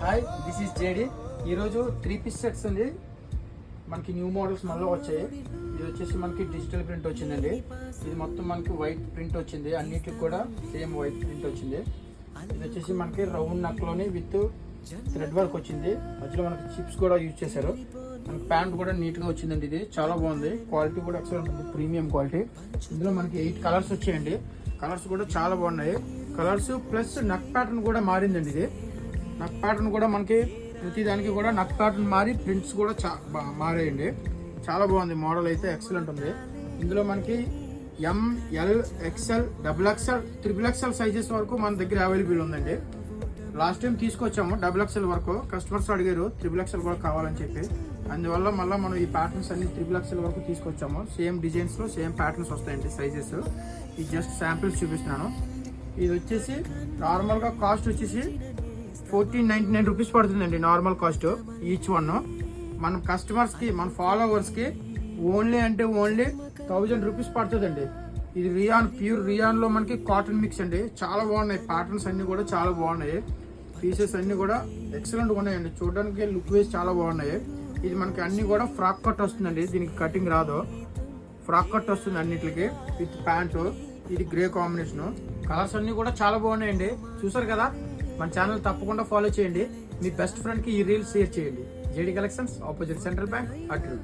Hi, this is JD. ఈరోజు 3-piece sets ఉంది మనకి, న్యూ మోడల్స్ మళ్ళీ వచ్చాయి. ఇది వచ్చేసి మనకి డిజిటల్ ప్రింట్ వచ్చిందండి. ఇది మొత్తం మనకి వైట్ ప్రింట్ వచ్చింది, అన్నిటికి కూడా సేమ్ వైట్ ప్రింట్ వచ్చింది. ఇది వచ్చేసి మనకి రౌండ్ నెక్లోని విత్ థ్రెడ్ వర్క్ వచ్చింది, మధ్యలో మనకి చిప్స్ కూడా యూజ్ చేశారు. మనకి ప్యాంట్ కూడా నీట్గా వచ్చిందండి. ఇది చాలా బాగుంది, క్వాలిటీ కూడా ఎక్సలెంట్ ఉంది, ప్రీమియం క్వాలిటీ. ఇందులో మనకి 8 కలర్స్ వచ్చాయండి. కలర్స్ కూడా చాలా బాగున్నాయి. కలర్స్ ప్లస్ నక్ ప్యాటర్న్ కూడా మారిందండి. ఇది నక్ ప్యాటర్న్ కూడా మనకి ప్రతి దానికి కూడా నక్ ప్యాటర్న్ మారి ప్రింట్స్ కూడా మారాయండి. చాలా బాగుంది, మోడల్ అయితే ఎక్సలెంట్ ఉంది. ఇందులో మనకి ML, XL, XXL, XXL sizes వరకు మన దగ్గర అవైలబుల్ ఉందండి. లాస్ట్ టైం తీసుకొచ్చాము XXL వరకు, కస్టమర్స్ అడిగారు XXL కూడా కావాలని చెప్పి. అందువల్ల మళ్ళీ మనం ఈ ప్యాటర్న్స్ అన్ని XXL వరకు తీసుకొచ్చాము. సేమ్ డిజైన్స్లో సేమ్ ప్యాటర్న్స్ వస్తాయండి, సైజెస్. ఇది జస్ట్ శాంపిల్స్ చూపిస్తున్నాను. ఇది వచ్చేసి నార్మల్గా కాస్ట్ వచ్చేసి 1499 రూపీస్ పడుతుందండి, నార్మల్ కాస్ట్ ఈచ్ వన్. మన కస్టమర్స్కి, మన ఫాలోవర్స్కి ఓన్లీ 1000 రూపీస్ పడుతుందండి. ఇది రియాన్, ప్యూర్ రియాన్లో మనకి కాటన్ మిక్స్ అండి. చాలా బాగున్నాయి, ప్యాటర్న్స్ అన్నీ కూడా చాలా బాగున్నాయి. పీసెస్ అన్నీ కూడా ఎక్సలెంట్గా ఉన్నాయండి, చూడడానికి లుక్ వైజ్ చాలా బాగున్నాయి. ఇది మనకి అన్నీ కూడా ఫ్రాక్ కట్ వస్తుందండి, దీనికి కటింగ్ రాదు, ఫ్రాక్ కట్ వస్తుంది అన్నిటికి విత్ ప్యాంటు. ఇది గ్రే కాంబినేషను. కలర్స్ అన్నీ కూడా చాలా బాగున్నాయండి. చూసారు కదా, మన ఛానల్ తప్పకుండా ఫాలో చేయండి. మీ బెస్ట్ ఫ్రెండ్కి ఈ రీల్స్ షేర్ చేయండి. JD collections, opposite central bank, అటు.